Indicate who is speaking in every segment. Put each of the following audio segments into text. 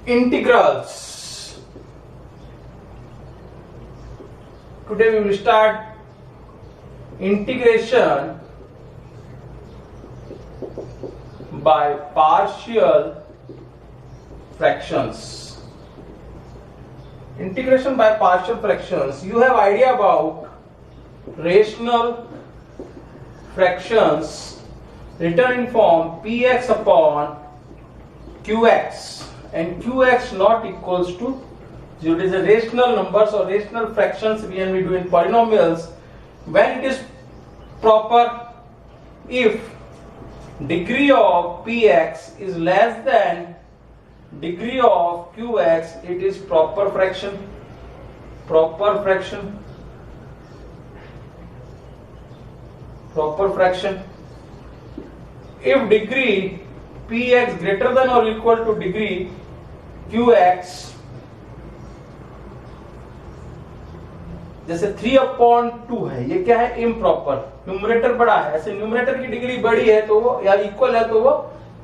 Speaker 1: integrals. Today we will start integration by partial fractions. Integration by partial fractions. You have idea about rational fractions written in form px upon qx, and qx not equals to 0. It is a rational numbers or rational fractions when we do in polynomials. When it is proper, if degree of px is less than degree of qx, it is proper fraction. Proper fraction. Proper fraction. If degree px greater than or equal to degree qx, जैसे 3/2 है, ये क्या है? Improper. Numerator बड़ा है, ऐसे numerator की degree बड़ी है तो वो या इक्वल है तो वो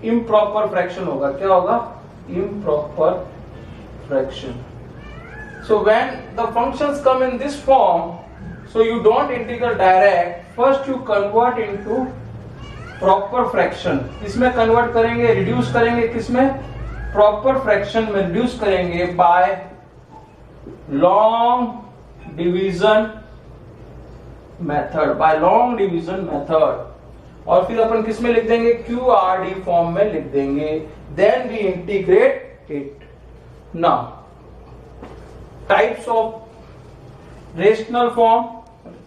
Speaker 1: इम्प्रॉपर फ्रैक्शन होगा. क्या होगा? Improper fraction. So when the functions come in this form, so you don't integrate direct. First you convert into proper fraction. इसमें convert करेंगे, reduce करेंगे. किसमें? Proper fraction में reduce करेंगे by long division method. By long division method. और फिर अपन किसमें लिख देंगे? QRD फॉर्म में लिख देंगे. Then we integrate it. Now types of rational form,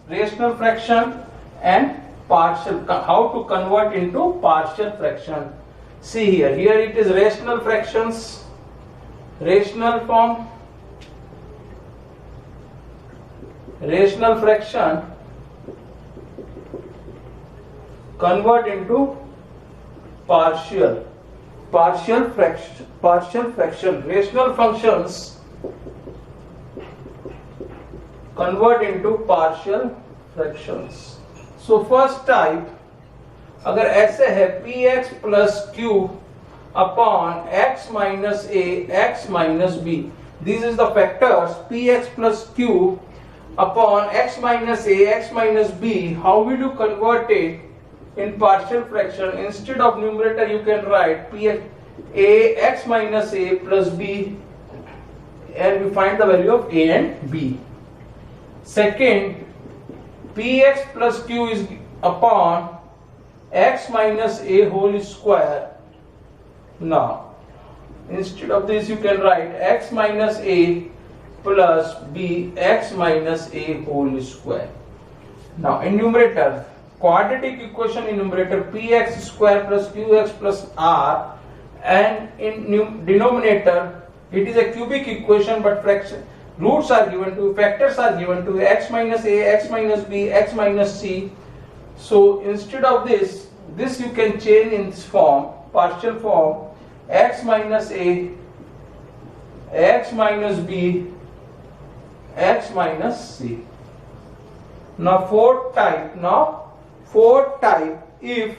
Speaker 1: rational fraction and partial, how to convert into partial fraction. See here, it is rational fractions, rational form, rational fraction convert into partial fraction, rational functions convert into partial fractions. So first type, अगर ऐसे है px plus q upon x minus a, x minus b. These is the factors px plus q upon x minus a, x minus b. How will you convert it in partial fraction? Instead of numerator you can write px a x minus a plus b, and we find the value of a and b. Second, px plus q is upon x minus a whole square. Now, instead of this you can write x minus a plus b, x minus a whole square. Now, in numerator, quadratic equation in numerator px square plus qx plus r, and in denominator it is a cubic equation but fraction. Roots are given to, factors are given to x minus a, x minus b, x minus c. So instead of this you can change in this form, partial form, x minus a, x minus b, x minus c. Now fourth type, if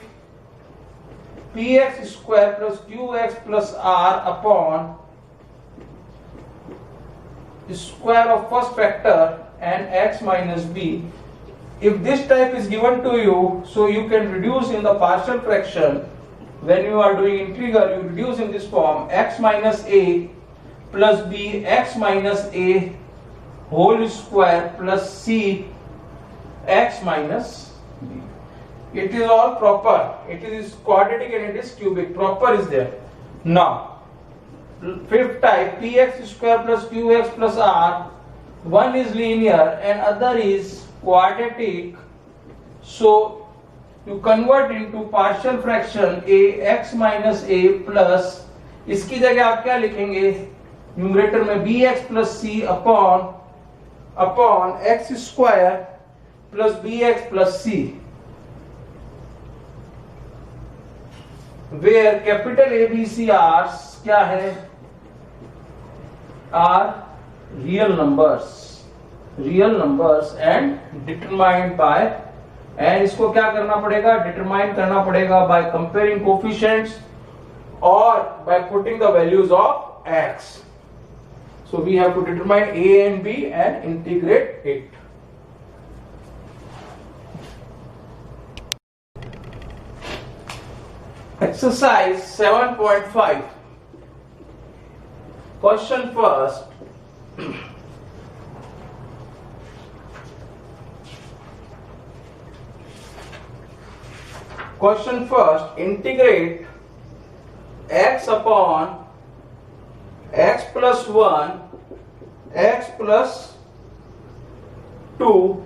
Speaker 1: px square plus qx plus r upon square of first factor and x minus b. If this type is given to you, so you can reduce in the partial fraction. When you are doing integral, you reduce in this form, x minus a plus b, x minus a whole square plus c, x minus b. It is all proper. It is quadratic and it is cubic. Proper is there. Now fifth type, px square plus qx plus r. One is linear and other is quadratic. So you convert into partial fraction a x minus a plus, इसकी जगह आप क्या लिखेंगे? Numerator में bx plus c upon x square plus bx plus c, where capital A, B, C are क्या है? Are real numbers and determined by, and इसको क्या करना पड़ेगा? Determine करना पड़ेगा by comparing coefficients or by putting the values of x. So we have to determine a and b and integrate it. Exercise 7.5. Question first. Question first. Integrate x upon x plus 1, x plus 2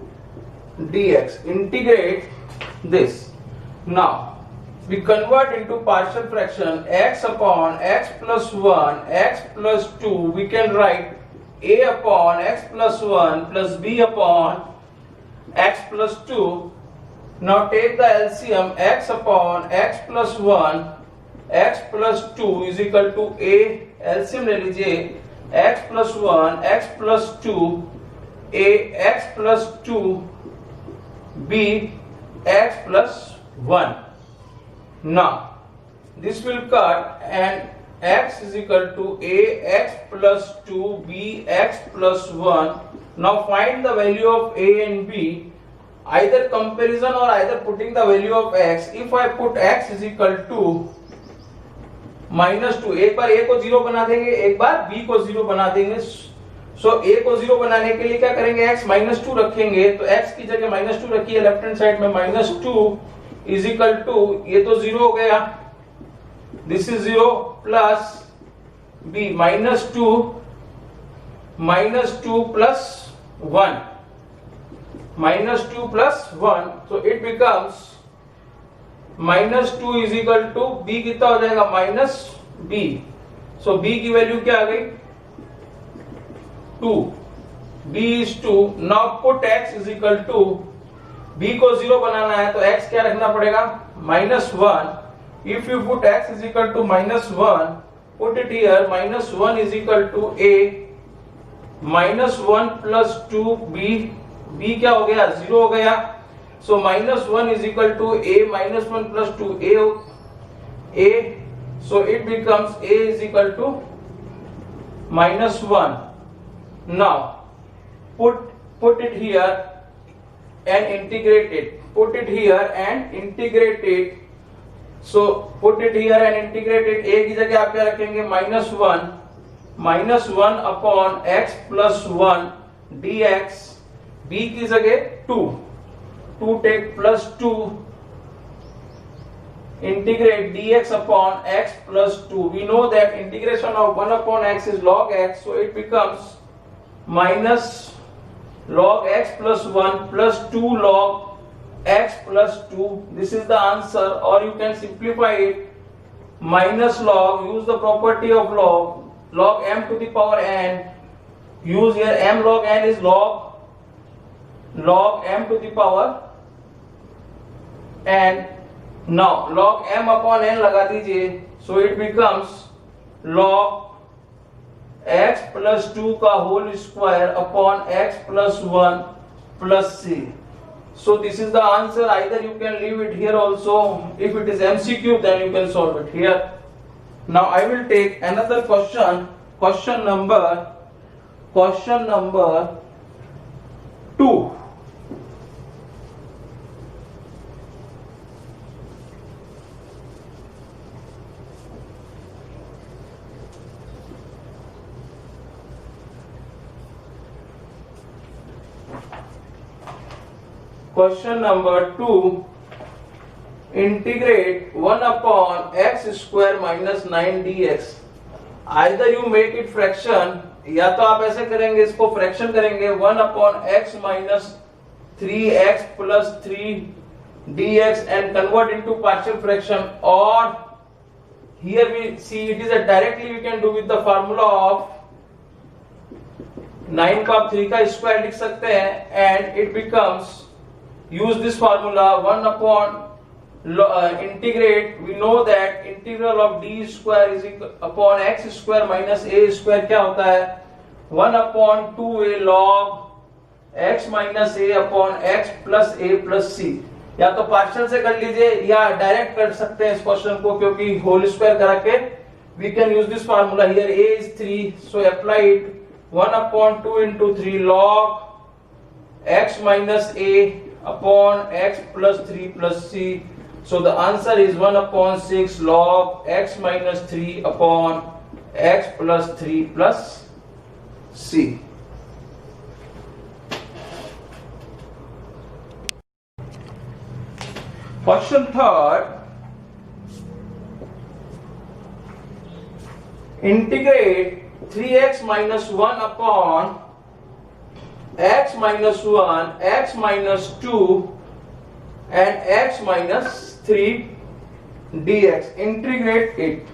Speaker 1: dx. Integrate this. Now we convert into partial fraction x upon x plus 1, x plus 2. We can write a upon x plus 1 plus b upon x plus 2. Now take the LCM. X upon x plus 1, x plus 2 is equal to a. LCM ले लीजिए. x plus 1, x plus 2, a x plus 2, b x plus 1. Now this will cut and x is equal to a x plus 2, b x plus 1. Now find the value of a and b. Either comparison or either putting the value of x. If I put x is equal to -2, एक बार a को 0 बना देंगे, एक बार b को 0 बना देंगे. सो a को 0 बनाने के लिए क्या करेंगे, x -2 रखेंगे. तो x की जगह -2 रखिए लेफ्ट हैंड साइड में. -2 इज इक्वल टू, ये तो 0 हो गया, this is 0 plus b -2 plus 1, -2 plus 1, so it becomes -2 is equal to b. कितना हो जाएगा, माइनस b. so b की वैल्यू क्या आ गई, 2. b is 2. now put x is equal to, b को 0 बनाना है तो x क्या रखना पड़ेगा, -1. if you put x is equal to -1, put it here. -1 is equal to a, -1 plus 2b. b क्या हो गया, 0 हो गया. so -1 is equal to a, -1 plus 2 a. so it becomes a is equal to -1. now put it here and integrate it. Put it here and integrate it. so put it here and integrate it. a की जगह आप क्या रखेंगे, -1 upon x plus 1 dx. b की जगह 2 take plus 2 integrate dx upon x plus 2. we know that integration of 1 upon x is log x, so it becomes minus log x plus 1 plus 2 log x plus 2. this is the answer. or you can simplify it, minus log, use the property of log m to the power n. use here m log n is log m to the power n. now log m upon n लगा दीजिए. so it becomes log x plus 2 का whole square upon x plus 1 plus c. so this is the answer. either you can leave it here also. if it is MCQ then you can solve it here. now I will take another question. question number 2. Question number 2. Integrate 1 upon x square minus 9 dx. Either you make it fraction, या तो आप ऐसे करेंगे, इसको fraction करेंगे 1 upon x minus 3x plus 3 dx and convert into partial fraction. or here we see it is a directly we can do with the formula of 9 को आप 3 का स्क्वायर लिख सकते हैं and it becomes, use this formula 1 upon integrate. we know that integral of d square is equal upon x square minus a square क्या होता है, 1 upon 2a log x minus a upon x plus a plus c. या तो partial से कर लीजिए या direct कर सकते हैं इस क्वेश्चन को, क्योंकि होल स्क्वायर करा के we can use this formula here. A is 3, so apply it. 1 upon 2 into 3 log x minus a upon x plus 3 plus c. So the answer is 1 upon 6 log x minus 3 upon x plus 3 plus c. Question third. Integrate 3x minus 1 upon x minus 1, x minus 2 and x minus 3 dx. Integrate it.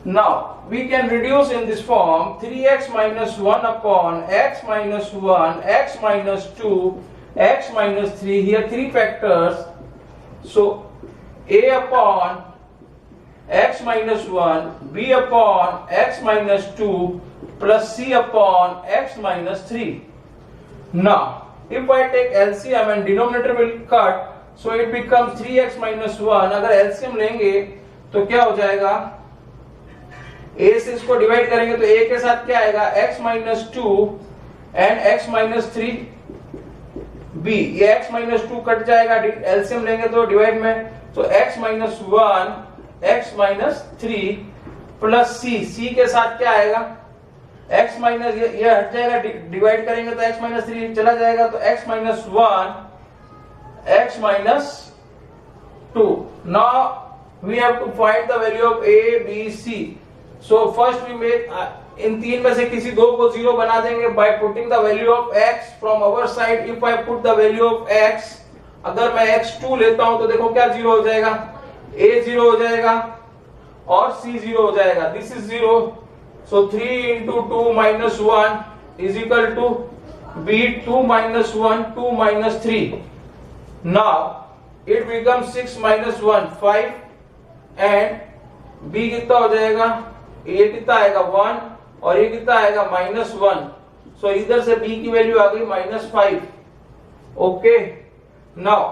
Speaker 1: Now we can reduce in this form 3x minus 1 upon x minus 1, x minus 2, x minus 3. Here 3 factors. So a upon x minus 1, b upon x minus 2 plus c upon x minus 3. Now if I take LCM and denominator will cut, so it becomes 3x minus 1. अगर LCM लेंगे तो क्या हो जाएगा, a से इसको divide करेंगे तो a के साथ क्या आएगा, x minus 2 and x minus 3 b. ये x minus 2 कट जाएगा, LCM लेंगे तो डिवाइड में, तो x minus 1 x minus 3 plus c के साथ क्या आएगा, x माइनस ये हट जाएगा, डिवाइड करेंगे तो x माइनस 3 चला जाएगा, तो x minus 1 x minus 2. Now we have to find the value of a b c. So first we make, इन तीन में से किसी दो को जीरो बना देंगे by putting the value of x from our side. If I put the value of x, अगर मैं x2 लेता हूं तो देखो क्या जीरो हो जाएगा, a 0 हो जाएगा और c 0 हो जाएगा. This is 0. So 3 into 2 minus 1 is equal to b. 2 minus 1, 2 minus 3. Now it becomes 6 minus 1, 5 and b कितना हो जाएगा, a कितना आएगा 1 और ये कितना आएगा minus 1. So इधर से b की वैल्यू आ गई minus 5. ओके. नाउ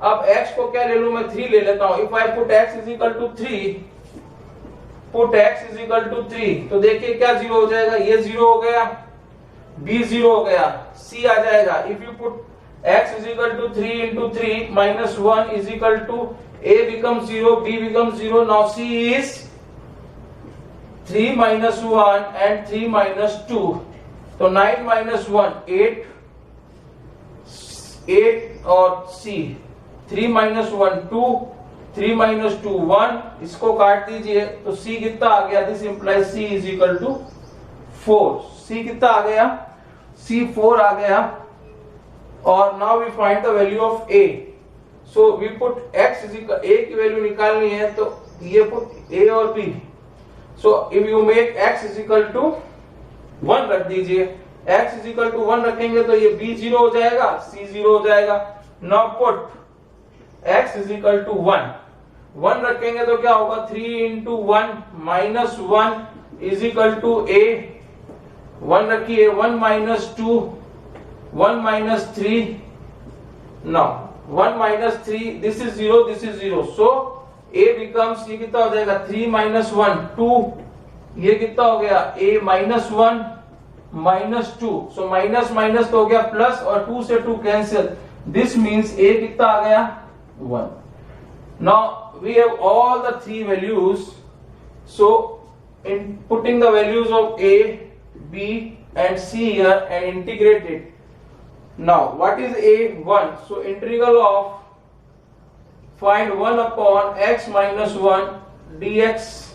Speaker 1: अब x को क्या ले लूं मैं, 3 ले लेता हूं. If I put x is equal to 3, put x is equal to 3, तो देखिए क्या 0 हो जाएगा, ये 0 हो गया, b 0 हो गया, c आ जाएगा. If you put x is equal to 3 into 3 minus 1 is equal to a becomes 0, b becomes 0. Now c is 3 minus 1 and 3 minus 2. तो 9 minus 1 8 और c 3 minus 1 2, 3 minus 2 1. इसको काट दीजिए तो c कितना आ गया, this implies c is equal to 4. c कितना आ गया, c 4 आ गया. और now we find the value of a. So we put x is equal, a की वैल्यू निकालनी है तो ये पुट a और b. So if you make x is equal to 1 रख दीजिए, x is equal to 1 रखेंगे तो ये b 0 हो जाएगा, c 0 हो जाएगा. Now put x is equal to 1. 1 रखेंगे तो क्या होगा, 3 into 1 minus 1 is equal to a. 1 रखिए, 1 minus 2, 1 minus 3. Now 1 minus 3, this is 0, this is 0. So a becomes, ये कितना हो जाएगा, 3 minus 1 2. ये कितना हो गया, a minus 1 minus 2. So minus minus तो हो गया प्लस और 2 से 2 कैंसिल. This means a कितना आ गया, 1. Now we have all the three values. So in putting the values of a, b and c here and integrate it. Now what is a? 1. So integral of, find 1 upon x minus 1 dx.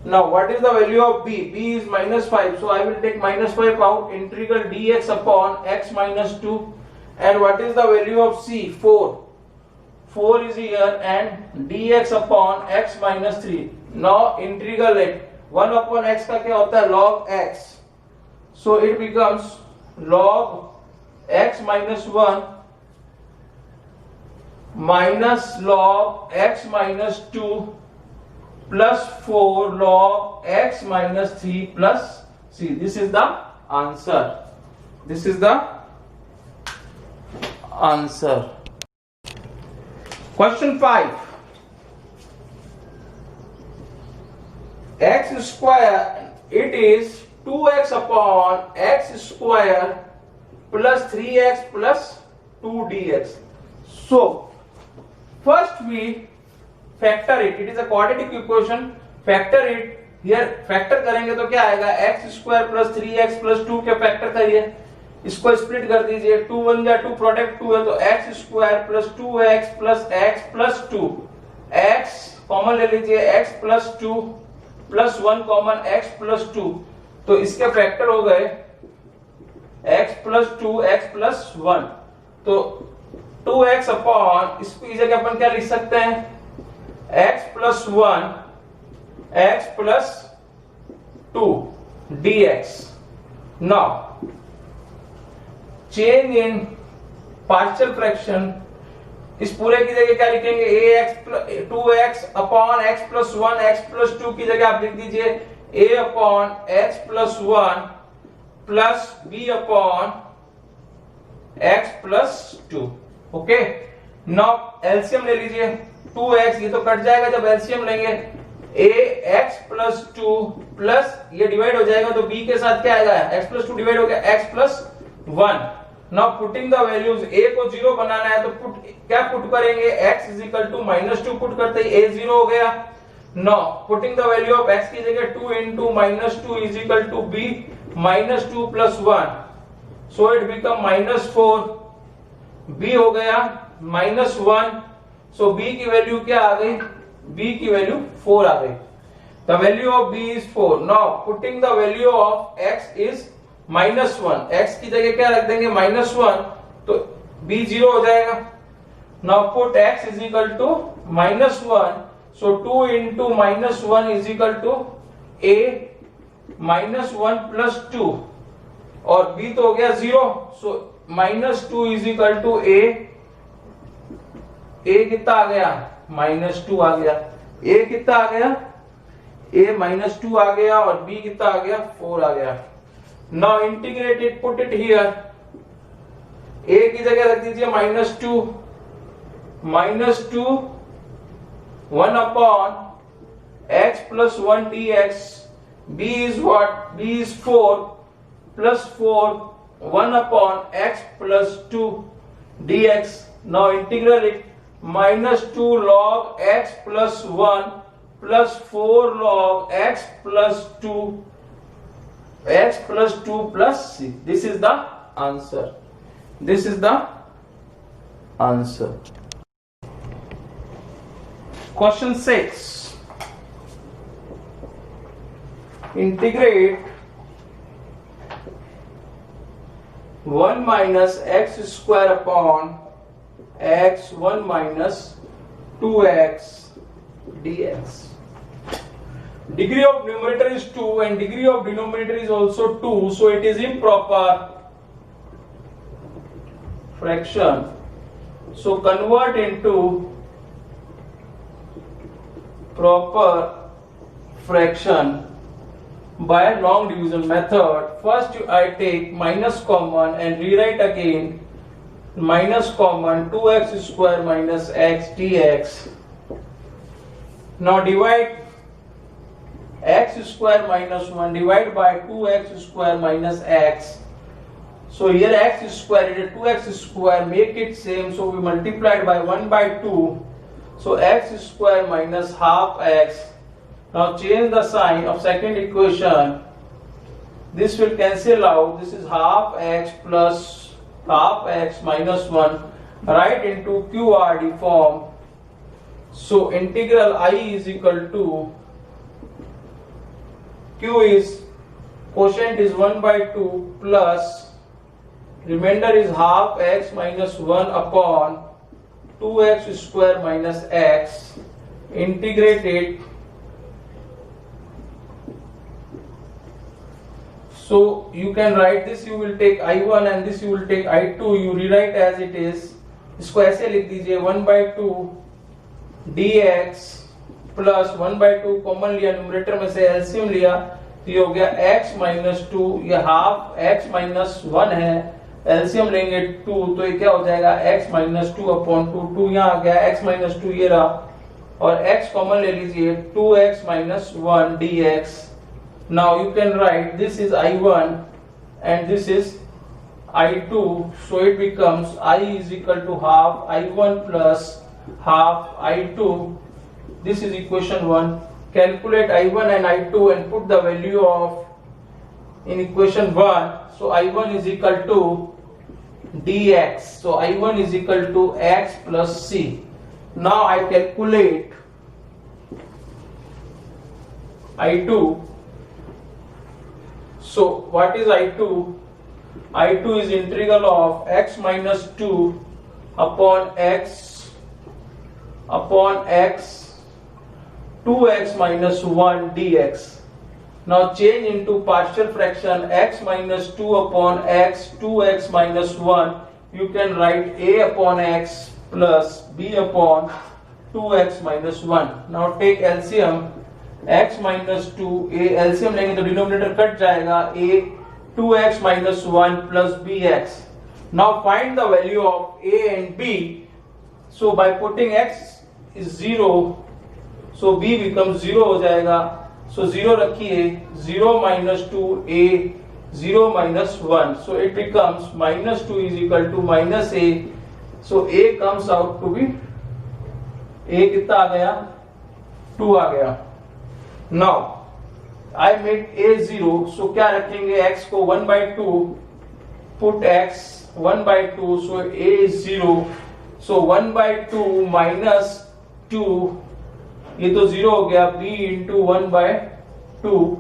Speaker 1: Now what is the value of b? b is minus 5. So I will take minus 5 out. Integral dx upon x minus 2. And what is the value of c? 4. 4 is here and dx upon x minus 3. Now integral it. 1 upon x का क्या होता है, log x. So it becomes log x minus 1 minus log x minus 2 plus 4 log x minus 3 plus c. This is the answer. This is the answer. Question 5. x square, it is 2x upon x square plus 3x plus 2 dx. So first we factor it. It is a quadratic equation. Factor it. Here factor करेंगे तो क्या आएगा, x square plus 3x plus 2 के factor करिए, इसको split कर दीजिए, 2 1 जा 2, प्रोडक्ट 2 है तो x square plus 2x plus x plus 2, x common ले लीजिए, x plus 2 plus 1 common x plus 2, तो इसके फैक्टर हो गए x प्लस 2 x प्लस 1, तो 2x अपॉन, इसकी जगह अपन क्या लिख सकते हैं, x plus 1 x plus 2 dx. Now change in partial fraction, इस पूरे की जगह क्या लिखेंगे, ax 2x upon x plus 1 x plus 2 की जगह आप लिख दीजिए a upon x plus 1 plus b upon x plus 2. Okay, now LCM ले लीजिए, 2x ये तो कट जाएगा जब एलसीएम लेंगे, ax प्लस 2 प्लस ये डिवाइड हो जाएगा तो b के साथ क्या आएगा, x प्लस 2 डिवाइड हो गया x plus 1. Now putting the values, a को 0 बनाना है तो क्या पुट करेंगे, x is equal to minus 2 put करते ही a 0 हो गया. Now putting the value of x की जगह 2 into minus 2 is equal to b minus 2 plus 1, so it become minus 4, b हो गया माइनस 1, सो b की वैल्यू क्या आ गई, b की वैल्यू 4 आ गई. The value of b is 4. Now putting the value of x is minus 1, x की जगह क्या रख देंगे, माइनस 1, तो b 0 हो जाएगा. Now put x is equal to minus 1, so 2 into minus 1 is equal to a minus 1 plus 2, और b तो हो गया 0, so minus 2 is equal to a कितना आ गया, माइनस 2 आ गया, a कितना आ गया, a माइनस 2 आ गया, और b कितना आ गया, 4 आ गया. Now integrate it, put it here. a की जगह रख दीजिए minus 2 1 upon x plus 1 dx. b is what, b is 4 plus 4 1 upon x plus 2 dx. Now integral it, minus 2 log x plus 1 plus 4 log x plus 2 x plus 2 plus c. This is the answer. This is the answer. Question 6. Integrate 1 minus x square upon x 1 minus 2x dx. Degree of numerator is 2 and degree of denominator is also 2, so it is improper fraction. So convert into proper fraction by long division method. First I take minus common and rewrite again minus common 2x square minus x dx. Now divide x square minus 1 divided by 2x square minus x. So here x square is 2x square, make it same, so we multiplied by 1 by 2, so x square minus half x. Now change the sign of second equation, this will cancel out, this is half x plus half x minus 1, write into QRD form. So integral I is equal to, q is, quotient is 1 by 2 plus remainder is half x minus 1 upon 2x square minus x, integrate it. So you can write this, you will take I1 and this you will take I2, you rewrite as it is. इसको ऐसे लिख दीजिए 1 by 2 dx plus 1 by 2 common लिया, numerator में से LCM लिया, तो ये हो गया x minus 2, ये हाफ x minus 1 है, एलसीएम लेंगे 2, तो ये क्या हो जाएगा x minus 2 upon 2, 2 यहाँ आ गया, x minus 2 ये रहा, और x कॉमन ले लीजिए 2x minus 1 dx. Now you can write this is I1 and this is I2, so it becomes I is equal to half I1 plus half I2. This is equation 1. Calculate I1 and I2 and put the value of in equation 1. So I1 is equal to dx. So I1 is equal to x plus c. Now I calculate I2. So what is I2? I2 is integral of x minus 2 upon x 2x minus 1 dx. Now change into partial fraction x minus 2 upon x 2x minus 1. You can write a upon x plus b upon 2x minus 1. Now take LCM. x minus 2 a LCM लेंगे तो denominator cut जाएगा. a 2x minus 1 plus bx. Now find the value of a and b. So by putting x is 0, so b becomes 0 हो जाएगा. So 0 रखिए, 0 minus 2 a 0 minus 1. So it becomes minus 2 is equal to minus a. So a comes out to be a कितना आ गया? 2 आ गया. Now I made a 0. So क्या रखेंगे? x को 1 by 2. Put x 1 by 2. So a is 0. So 1 by 2 minus 2. ये तो 0 हो गया. b into 1 by 2.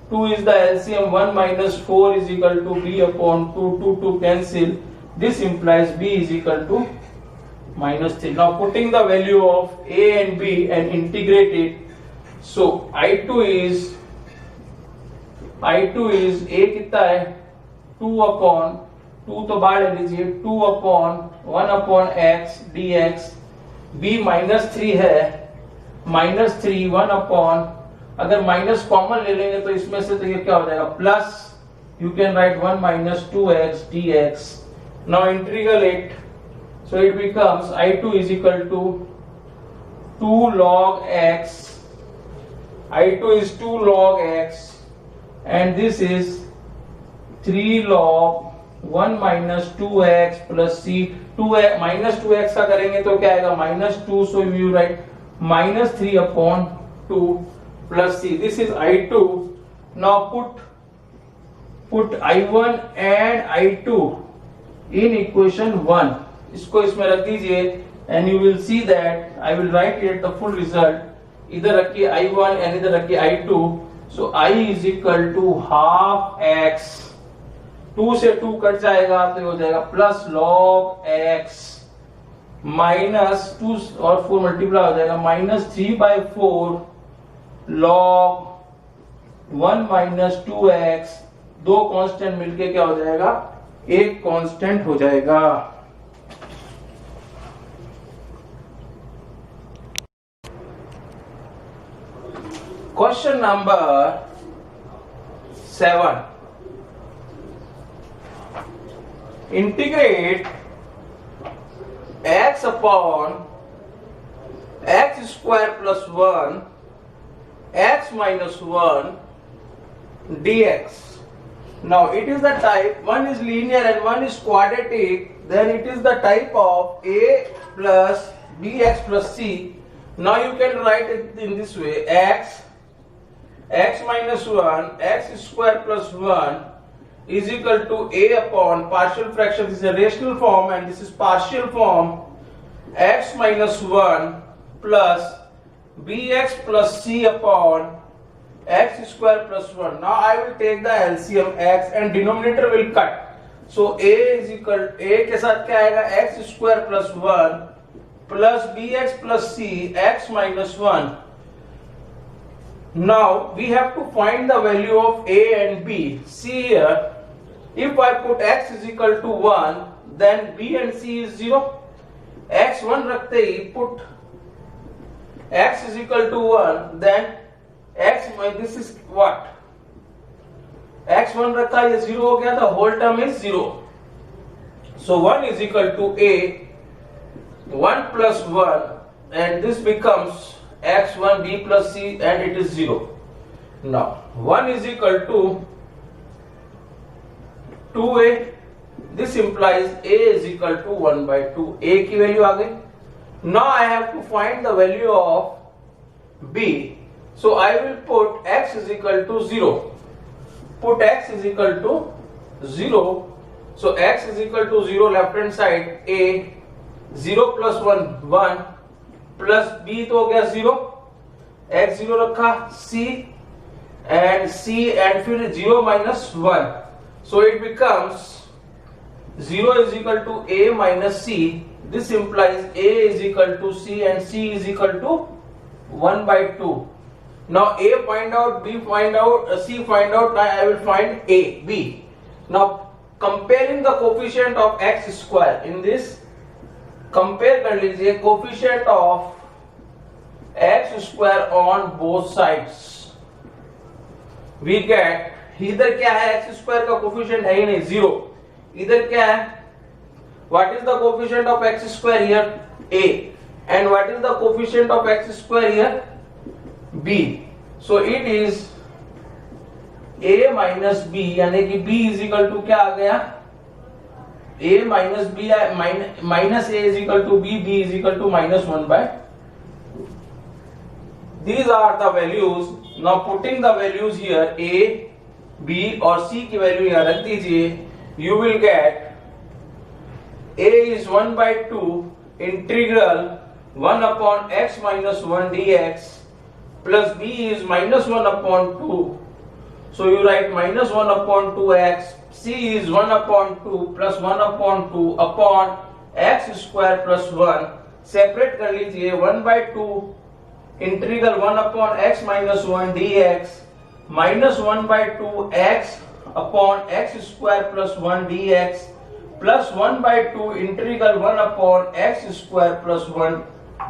Speaker 1: 2 is the LCM. 1 minus 4 is equal to b upon 2. 2 cancel. This implies b is equal to minus 3. Now putting the value of a and b and integrate it. So I2 is a कितना है? 2 upon 2 तो बाहर ले लीजिए. 2 upon 1 upon x dx. b minus 3 है. minus 3 1 upon, अगर minus common ले लेंगे तो इसमें से तो ये क्या हो जाएगा? Plus. You can write 1 minus 2x dx. Now integral it. So it becomes I2 is equal to 2 log x. I2 is 2 log x and this is 3 log 1 minus 2x plus c. 2x minus 2x का करेंगे तो क्या आएगा? minus 2. So you write minus 3 upon 2 plus c. This is I2. Now put I1 and I2 in equation 1. इसको इसमें रख दीजिए and you will see that I will write it the full result. इधर रखिए I1 and इधर रखिए I2. So I is equal to half x. 2 से 2 cut जाएगा तो ये हो जाएगा प्लस log x माइनस 2 और 4 मल्टीप्लाई हो जाएगा minus 3 by 4 log 1 minus 2x. दो कांस्टेंट मिलके क्या हो जाएगा? एक कांस्टेंट हो जाएगा. Question number 7. Integrate x upon x square plus 1 x minus 1 dx. Now it is the type, one is linear and one is quadratic, then it is the type of a plus bx plus c. Now you can write it in this way: x minus 1 x square plus 1 is equal to a upon partial fraction. This is a rational form and this is partial form. X minus 1 plus bx plus c upon x square plus 1. Now I will take the LCM x and denominator will cut. So a is equal, a के साथ क्या आएगा? x square plus 1 plus bx plus c x minus 1. Now we have to find the value of a and b. See here, if I put x is equal to 1, then b and c is 0. x 1 रखते ही put x is equal to 1, then x, this is what? x 1 रखा, ये 0 हो गया, the whole term is 0. So 1 is equal to a, 1 plus 1 and this becomes x1 b plus c and it is 0. Now 1 is equal to 2a. This implies a is equal to 1 by 2. a की value आ गई. Now I have to find the value of b. So I will put x is equal to 0. Put x is equal to 0. So x is equal to 0 left hand side. a 0 plus 1 1 plus b तो हो गया 0. x 0 रखा. c and फिर 0 minus 1. So it becomes 0 is equal to a minus c. This implies a is equal to c and c is equal to 1 by 2. Now a find out, b find out, c find out. Now I will find a, b. Now comparing the coefficient of x square in this, compare कर लीजिए coefficient of x square on both sides. We get इधर क्या है, x square का coefficient है ही नहीं, 0. इधर क्या है, what is the coefficient of x square here, a, and what is the coefficient of x square here, b. So it is a minus b, यानी कि b इज इक्वल टू क्या आ गया, a minus b, minus a is equal to b, b is equal to minus 1 by. These are the values. Now putting the values here, a, b और c की value यहाँ रख दीजिए. You will get a is 1 by 2 integral 1 upon x minus 1 dx plus b is minus 1 upon 2. So you write minus 1 upon 2x. c is 1 upon 2 plus 1 upon 2 upon x square plus 1. Separate कर लीजिए. 1 by 2 integral 1 upon x minus 1 dx minus 1 by 2 x upon x square plus 1 dx plus 1 by 2 integral 1 upon x square plus 1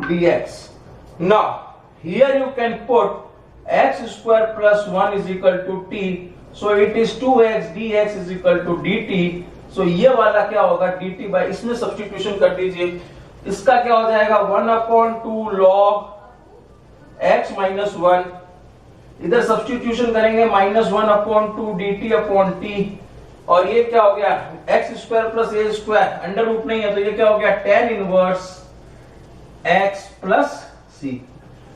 Speaker 1: dx. Now here you can put x square plus 1 is equal to t. So it is 2x dx is equal to dt. So ये वाला क्या होगा, dt by, इसमें substitution कर दीजिए. इसका क्या हो जाएगा, 1 upon 2 log x minus 1. इधर सब्स्टिट्यूशन करेंगे, minus 1 upon 2 dt upon t. और ये क्या हो गया, x square plus a square, under root नहीं है तो ये क्या हो गया, tan inverse x plus c.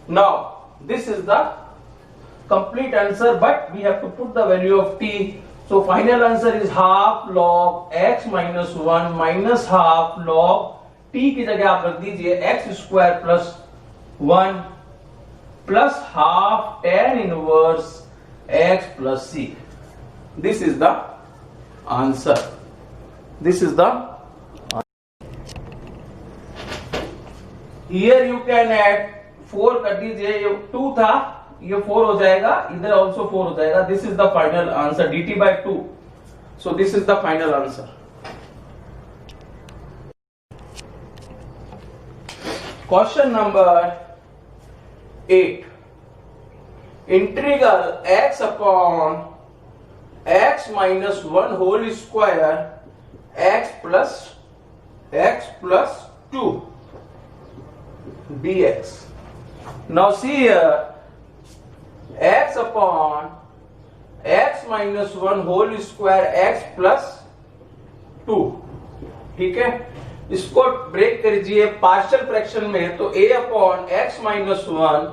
Speaker 1: Now this is the complete answer, but we have to put the value of t. So final answer is half log x minus 1 minus half log t की जगह आप रख दीजिए x square plus 1 plus half tan inverse x plus c. This is the answer. This is the here you can add 4 कर दीजिए. ये 2 था, ये 4 हो जाएगा, इधर also 4 हो जाएगा. This is the final answer, dt by 2. So this is the final answer. Question number 8. Integral x upon x minus 1 whole square x plus 2 dx. Now see here, x upon x minus 1 whole square x plus 2. ठीक है, इसको break करिए partial fraction में. तो a upon x minus 1,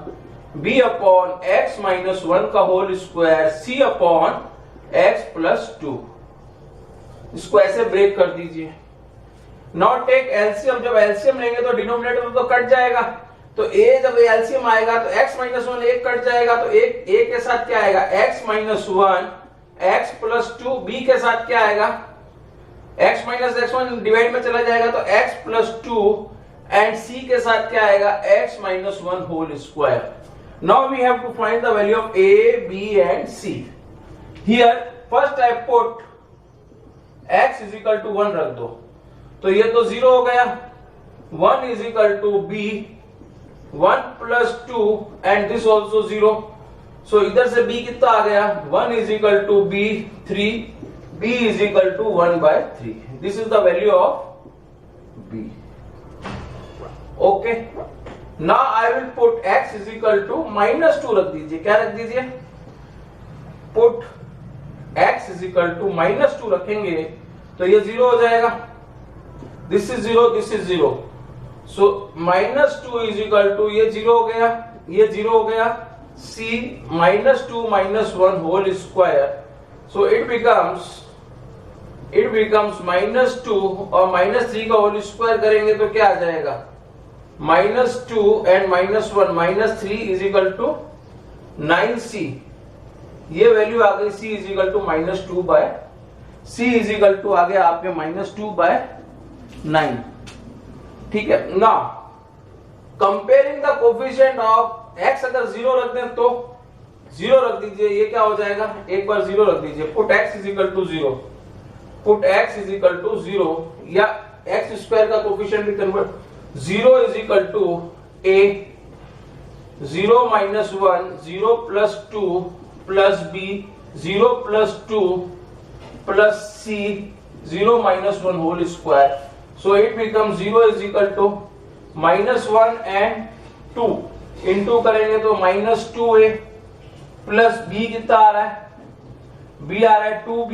Speaker 1: b upon x minus 1 का whole square, c upon x plus 2. इसको ऐसे break कर दीजिए. Not take LCM. जब एलसीएम लेंगे तो डिनोमिनेटर तो कट जाएगा. तो a जब एलसीएम आएगा तो x माइनस 1 एक कट जाएगा, तो एक a के साथ क्या आएगा, x minus 1 x plus 2. b के साथ क्या आएगा, x माइनस x1 डिवाइड में चला जाएगा तो x प्लस 2. एंड c के साथ क्या आएगा, x minus 1 whole square. Now we have to find the value of a, b and c. Here first I put x is equal to 1 रख दो, तो ये तो 0 हो गया. 1 is equal to b, 1 plus 2 and this also 0. सो इधर से b कितना आ गया, 1 is equal to b 3, b is equal to 1 by 3. This is the value of b. Okay. Now I will put x is equal to -2 रख दीजिए, क्या रख दीजिए, put x is equal to -2 रखेंगे तो ये 0 हो जाएगा, this is 0, this is 0, so -2 is equal to ये 0 हो गया, ये 0 हो गया, c -2 -1 whole square, so it becomes -2 और -3 का होल स्क्वायर करेंगे तो क्या आ जाएगा, -2 and -1 -3 is equal to 9c, ये वैल्यू आ गई, c is equal to -2 by c is equal to आ गया आपके -2 बाय 9, ठीक है। Now comparing the coefficient of x, अगर 0 रख दें तो 0 रख दीजिए, ये क्या हो जाएगा, एक बार 0 रख दीजिए, put x is equal to 0, put x is equal to 0, या x स्क्वायर का कोफिशिएंट भी convert, 0 is equal to a, 0 -1, 0 + 2 + b, 0 + 2 + c, 0 -1 whole square, so it becomes 0 is equal to -1 and 2 into करेंगे तो -2a प्लस b कितना आ रहा है, b आ रहा है 2b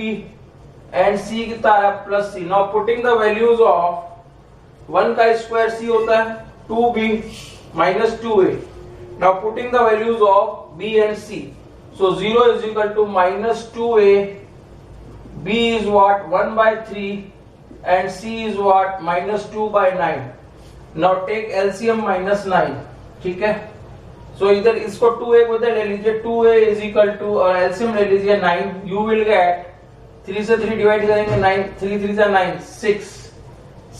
Speaker 1: एंड c कितना आ रहा है +c। Now putting the values of 1 का स्क्वायर c होता है 2b -2a, now putting the values of b and c, so 0 is equal to -2a, b is what 1/3 and c is what -2/9, now take LCM -9, ठीक है, so इधर इसको 2a को इधर ले लीजिए, 2a is equal to और LCM ले लीजिए 9, you will get 3 से 3 डिवाइड करेंगे 9, 3 3 से 9,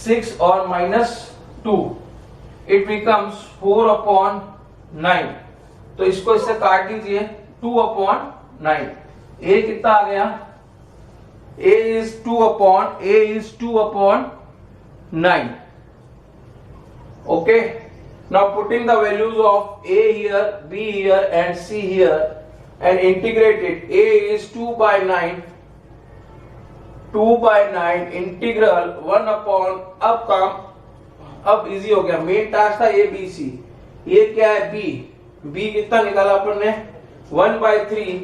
Speaker 1: 6 और -2, it becomes 4/9, तो इसको इससे काट दीजिए 2/9, a कितना आ गया, a is 2/9, okay, now putting the values of a here, b here and c here and integrate it, a is 2/9 integral 1/, अब इजी हो गया, मेन टास्क था a b c, ये क्या है b कितना निकाला अपन ने 1/3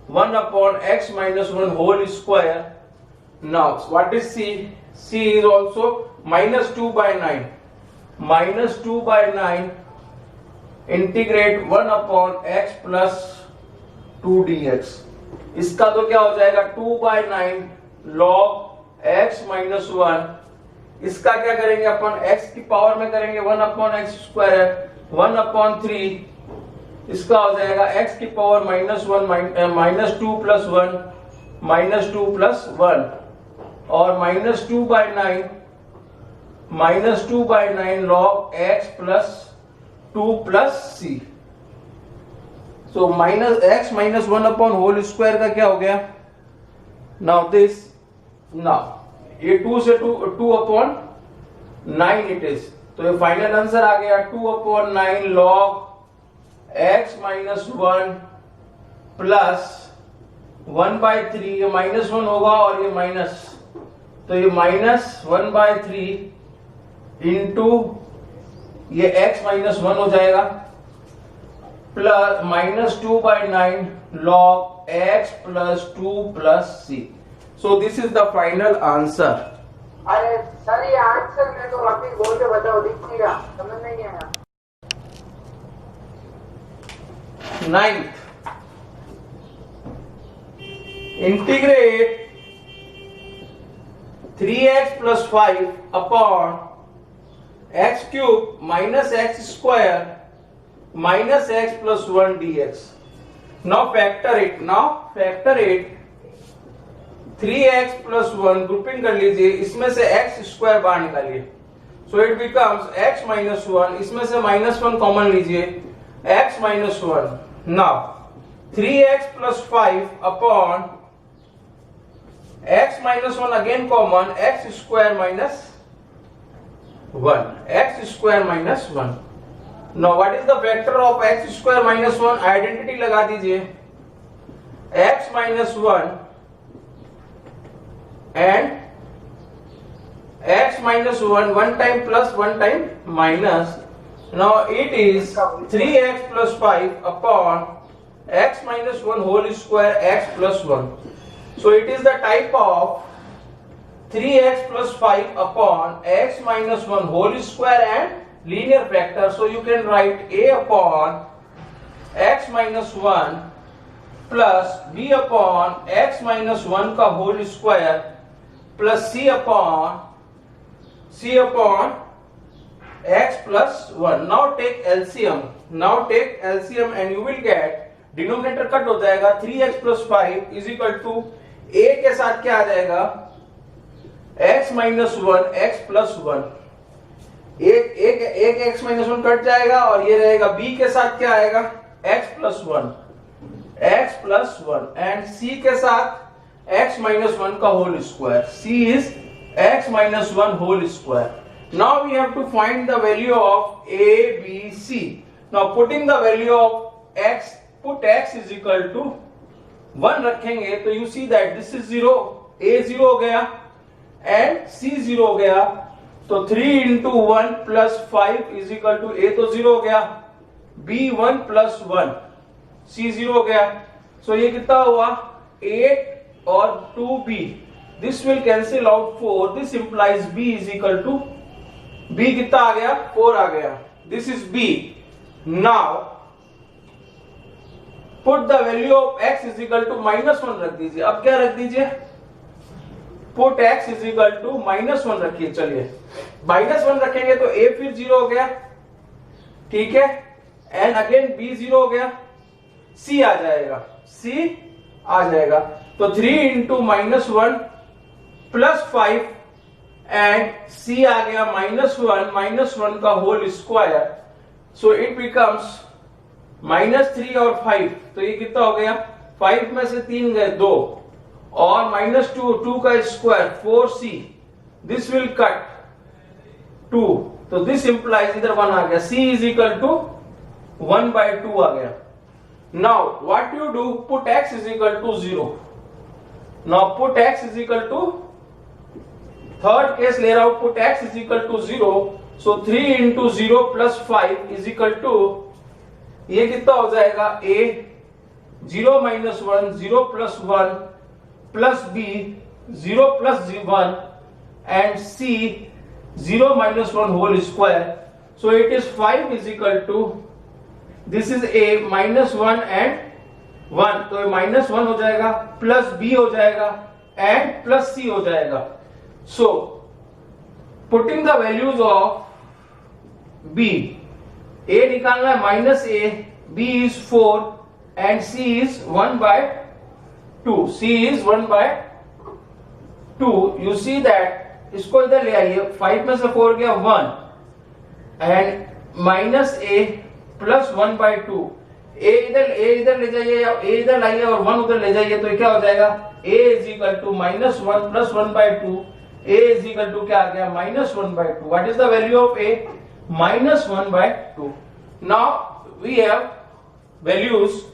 Speaker 1: 1/x -1 whole square, now what is c, c is also -2/9 integrate 1/x + 2 dx, इसका तो क्या हो जाएगा 2/9 log x - 1, इसका क्या करेंगे अपन x की पावर में करेंगे 1/x², 1/3, इसका हो जाएगा x की पावर -1 -2 + 1 -2 + 1 और -2/9 log x + 2 + c, so -x - 1 whole square का क्या हो गया, नाउ दिस, नाउ ये 2 से 2/9 इट इज, तो ये फाइनल आंसर आ गया 2/9 log x - 1 प्लस 1/3, ये -1 होगा और ये माइनस, तो ये -1/3 इंटू ये x - 1 हो जाएगा plus -2/9 log x + 2 + c, so this is the final answer।
Speaker 2: अरे सर ये आंसर में तो वापिस बोल के बताओ, दिख नहीं रहा, समझ नहीं आया।
Speaker 1: 9th, integrate 3x + 5 upon x³ -x² -x + 1 dx, now factor it 3x + 1 grouping कर लीजिए, इसमें से x² बाहर निकालिए, so it becomes x - 1, इसमें से -1 कॉमन लीजिए, x - 1, now 3x + 5 upon x - 1 again common, x² - 1, x² - 1, now what is the factor of x² - 1, identity लगा दीजिए, x - 1 and x minus 1, one time plus, one time minus. Now it is 3x plus 5 upon x minus 1 whole square x plus 1. So it is the type of 3x plus 5 upon x minus 1 whole square and linear factor. So you can write a upon x minus 1 plus b upon x minus 1 का whole square plus c upon x plus 1. Now take LCM. Now take LCM and you will get denominator cut हो जाएगा 3x plus 5 is equal to a के साथ क्या आ जाएगा x minus 1 x plus 1. एक x minus 1 cut जाएगा और ये रहेगा b के साथ क्या आएगा x plus 1 and c के साथ x minus 1 का whole square. c is x minus 1 whole square. Now we have to find the value of a, b, c. Now putting the value of x, put x is equal to 1 रखेंगे तो you see that this is 0, a 0 हो गया and c 0 हो गया. तो 3 into 1 plus 5 is equal to a तो 0 हो गया, b 1 plus 1, c 0 हो गया. So ये कितना हुआ 8 और 2b. This will cancel out 4. This implies b is equal to b कितना आ गया 4 आ गया. This is b. Now put the value of x is equal to -1 रख दीजिए. अब क्या रख दीजिए put x is equal to -1 रखिए. चलिए -1 रखेंगे तो a फिर 0 हो गया, ठीक है, and again b 0 हो गया, c आ जाएगा. तो 3 into -1 plus 5 and c आ गया -1 का whole square. So it becomes -3 और 5. तो ये कितना हो गया 5 में से 3 गए 2 और -2 का square 4c. This will cut 2. तो this implies इधर 1 आ गया. c is equal to 1/2 आ गया. Now what you do, put x is equal to 0. Now put x is equal to, third case ले रहा हूं, put x is equal to 0. So 3 into 0 plus 5 is equal to, ये कितना हो जाएगा a 0 minus 1 0 plus 1 plus b 0 plus 1 and c 0 minus 1 whole square. So it is 5 is equal to, this is a -1 and 1. तो -1 हो जाएगा plus b हो जाएगा and plus c हो जाएगा. So putting the values of b, a निकालना है -a, b is 4 and c is 1/2. c is 1/2. You see that इसको इधर ले आइए, 5 में से 4 गया 1 and -a plus 1/2. a इधर ले जाइए, a इधर लाइए और 1 उधर ले जाइए तो क्या हो जाएगा a is equal to -1 plus 1/2. a is equal to क्या आ गया -1/2. What is the value of a? -1/2. Now we have values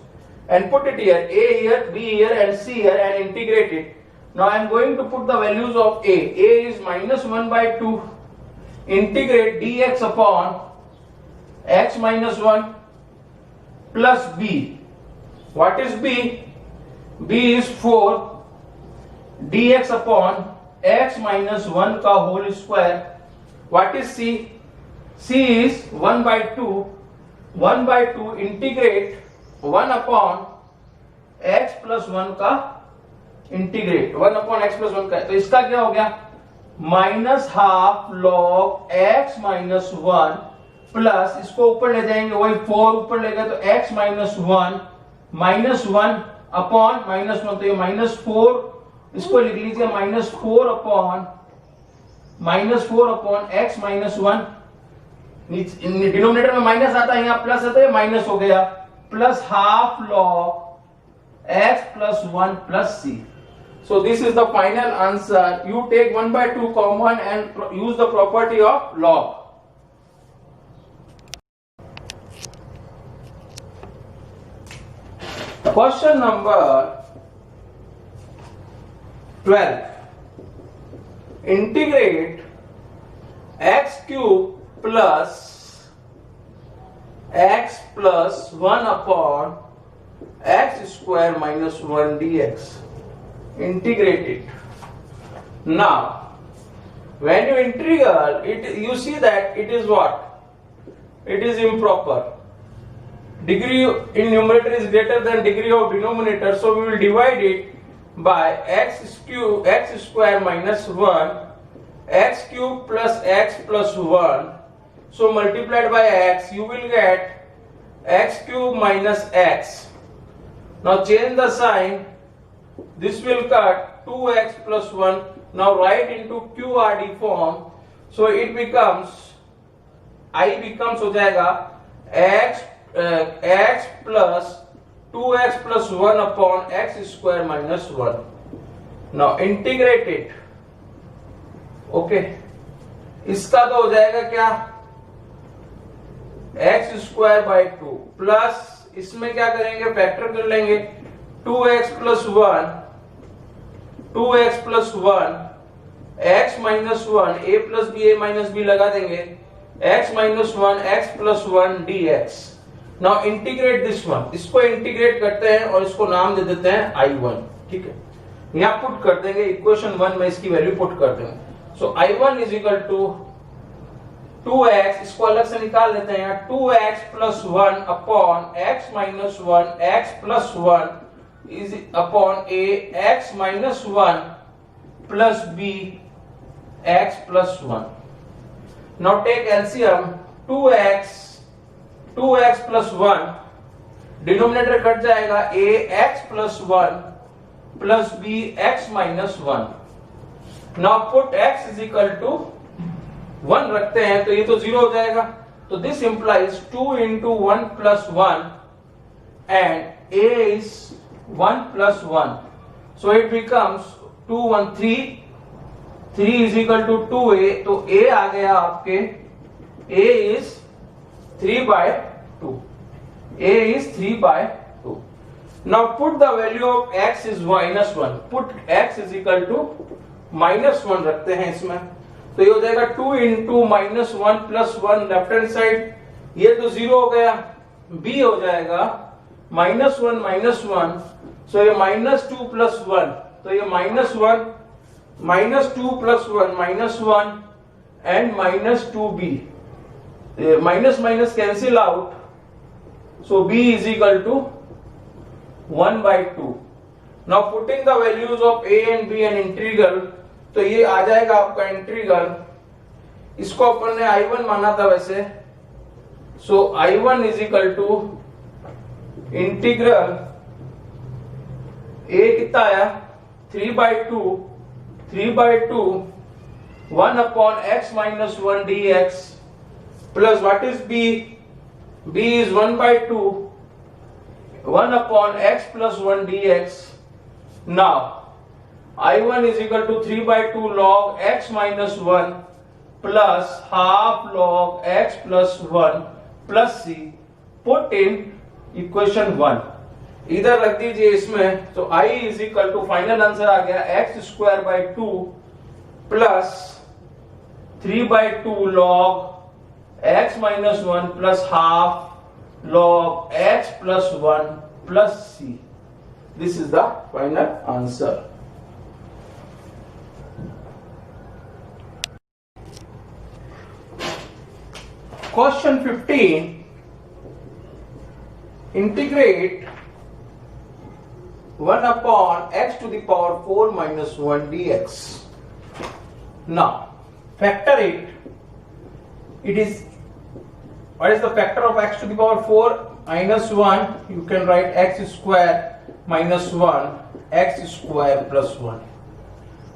Speaker 1: and put it here, a here, b here and c here and integrate it. Now I am going to put the values of a. a is -1/2. Integrate dx upon x minus 1 plus b. What is b? b is 4 dx upon x minus 1 का whole square. What is c? c is 1/2. 1/2 integrate 1 upon x plus 1 का integrate 1 upon x plus 1 का. तो इसका क्या हो गया -half log x minus 1 plus इसको ऊपर ले जाएंगे, वही 4 ऊपर ले गए तो x minus 1 -1 upon -1. तो ये -4 इसको लिख लीजिए -4 upon x minus 1. डिनोमिनेटर में माइनस आता है, यहाँ प्लस आता है, माइनस हो गया, plus half log x plus 1 plus c. So this is the final answer. You take 1/2 common and use the property of log. Question number 12. Integrate x cube plus 1 upon x square minus 1 dx. Integrate it. Now, when you integral it, you see that it is what? It is improper. Degree in numerator is greater than degree of denominator, so we will divide it by x square minus 1, x cube plus x plus 1. So multiplied by x, you will get x cube minus x. Now change the sign. This will cut 2x plus 1. Now write into QRD form. So it becomes, I becomes हो जाएगा x plus 2x plus 1 upon x square minus 1. Now integrate it. Okay. इसका तो हो जाएगा क्या? x square by 2 plus इसमें क्या करेंगे? फैक्टर कर लेंगे 2x plus 1 x minus 1 a plus b लगा देंगे x minus 1 x plus 1 dx. Now integrate this one. इसको इंटीग्रेट करते हैं और इसको नाम दे देते हैं I1. ठीक है, यहां पुट कर देंगे इक्वेशन 1 में इसकी वैल्यू पुट कर देंगे. सो I1 is equal to 2x, इसको अलग से निकाल लेते हैं. 2x plus 1 upon x minus 1 x plus 1 is upon a x minus 1 plus b x plus 1. Now take LCM. 2x plus 1 denominator cut जाएगा a x plus 1 plus b x minus 1. Now put x is equal to 1 रखते हैं तो ये तो 0 हो जाएगा. तो this implies 2 into 1 plus 1 and a is 1 plus 1. So it becomes 2 1 3. 3 is equal to 2a. तो a आ गया आपके, a is 3 by 2. a is 3 by 2. Now put the value of x is minus 1. Put x is equal to minus 1 रखते हैं इसमें. तो ये हो जाएगा 2 into minus 1 plus 1 left hand side. ये तो 0 हो गया. b हो जाएगा minus 1 minus 1. So ये minus 2 plus 1. तो ये minus 1 minus 2 plus 1 minus 1 and minus 2b. Minus minus cancel out. So b is equal to 1 by 2. Now putting the values of a and b and integral, तो ये आ जाएगा आपका integral. इसको अपन ने I1 माना था वैसे. So I1 is equal to integral a कितना आया? 3 by 2 1 upon x minus 1 dx plus what is b? b is 1 by 2 1 upon x plus 1 dx. Now I1 is equal to 3 by 2 log x minus 1 plus half log x plus 1 plus c. Put in equation 1. इधर रख दीजिए इसमें. तो I is equal to final answer आ गया x square by 2 plus 3 by 2 log x minus 1 plus half log x plus 1 plus c. This is the final answer. Question 15. Integrate 1 upon x to the power 4 minus 1 dx. Now factor it. It is, what is the factor of x to the power 4 minus 1? You can write x square minus 1 x square plus 1.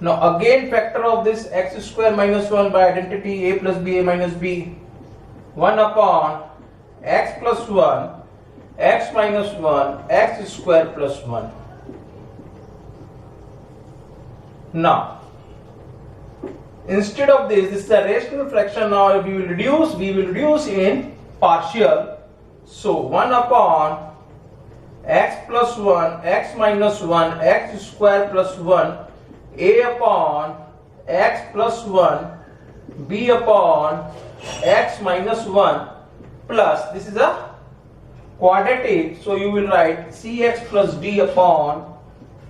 Speaker 1: Now again factor of this x square minus 1 by identity a plus b a minus b. 1 upon x plus 1 x minus 1 x square plus 1. Now instead of this is a rational fraction. Now we will reduce in partial. So 1 upon x plus 1 x minus 1 x square plus 1 a upon x plus 1 b upon x minus 1 plus, this is a quadratic, so you will write cx plus d upon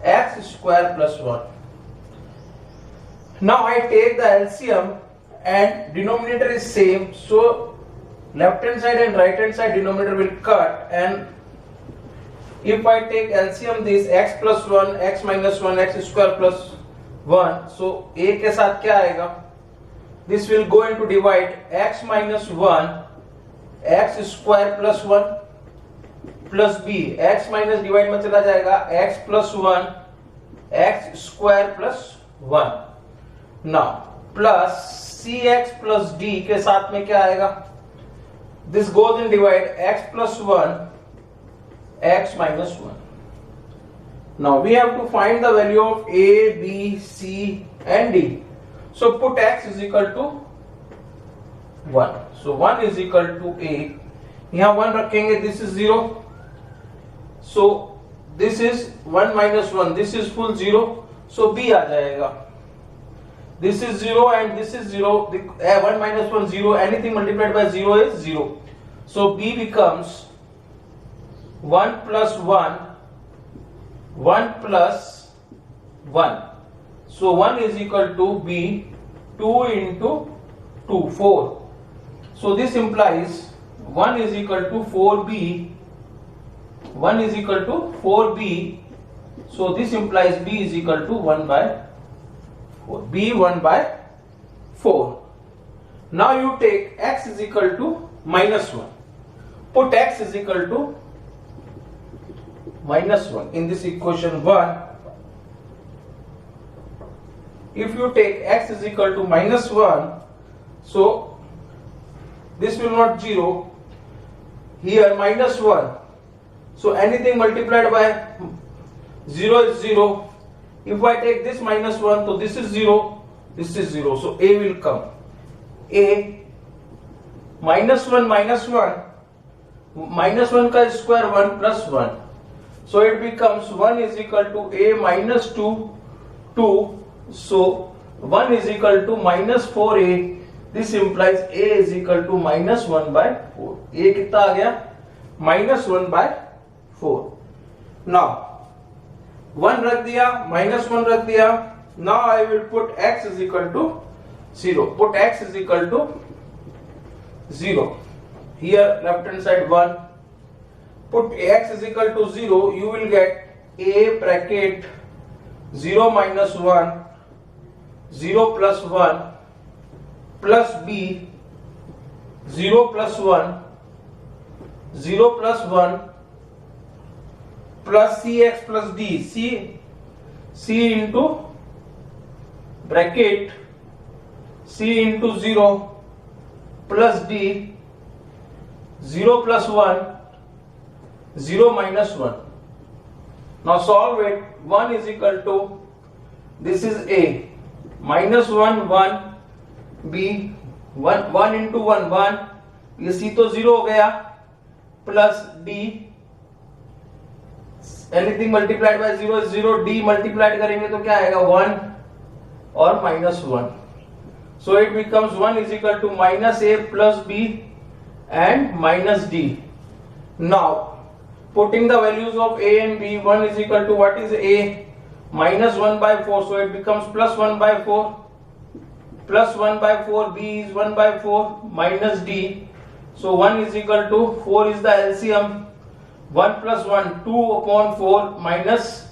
Speaker 1: x square plus 1. Now I take the LCM and denominator is same, so left hand side and right hand side denominator will cut, and if I take LCM this x plus 1, x minus 1, x square plus 1, so a के साथ क्या आएगा? This will go into divide x minus 1, x square plus 1 plus b, x minus divide में चला जाएगा x plus 1, x square plus 1. Now plus cx plus d के साथ में क्या आएगा? This goes in divide x plus 1, x minus 1. Now we have to find the value of a, b, c and d. So put x is equal to 1. So 1 is equal to a. यहाँ 1 रखेंगे, this is 0. So this is 1 minus 1, this is full 0. So b आ जाएगा. This is 0 and this is 0. 1 minus 1 0. Anything multiplied by 0 is 0. So b becomes 1 plus 1, 1 plus 1. So 1 is equal to b, 2 into 2, 4. So this implies 1 is equal to 4b, 1 is equal to 4b. So this implies b is equal to 1 by 4. b 1 by 4. Now you take x is equal to minus 1. Put x is equal to minus 1 in this equation 1. If you take x is equal to minus 1, so this will not 0. Here minus 1. So anything multiplied by 0 is 0. If I take this minus 1, so this is 0, this is 0. So a will come. A minus 1 minus 1. Minus 1 का square 1 plus 1. So it becomes 1 is equal to a minus 2, 2. So 1 is equal to minus 4a. This implies a is equal to minus 1 by 4. a कितना आ गया? Minus 1 by 4. Now 1 रख दिया, minus 1 रख दिया. Now I will put x is equal to 0. Put x is equal to 0. Here left hand side 1. Put x is equal to 0. You will get a bracket 0 minus 1, 0 plus 1 plus b 0 plus 1, 0 plus 1 plus cx plus d. C into bracket c into 0 plus d 0 plus 1, 0 minus 1. Now solve it. 1 is equal to, this is a, minus 1 1, b 1 into 1 1, ये c तो 0 हो गया, plus d, anything multiplied by 0 is 0, d multiplied करेंगे तो क्या आएगा 1 और minus 1. So it becomes 1 is equal to minus a plus b and minus d. Now putting the values of a and b, 1 is equal to, what is a? Minus 1 by 4, so it becomes plus 1 by 4. Plus 1 by 4, b is 1 by 4 minus d. So 1 is equal to, 4 is the LCM. 1 plus 1, 2 upon 4 minus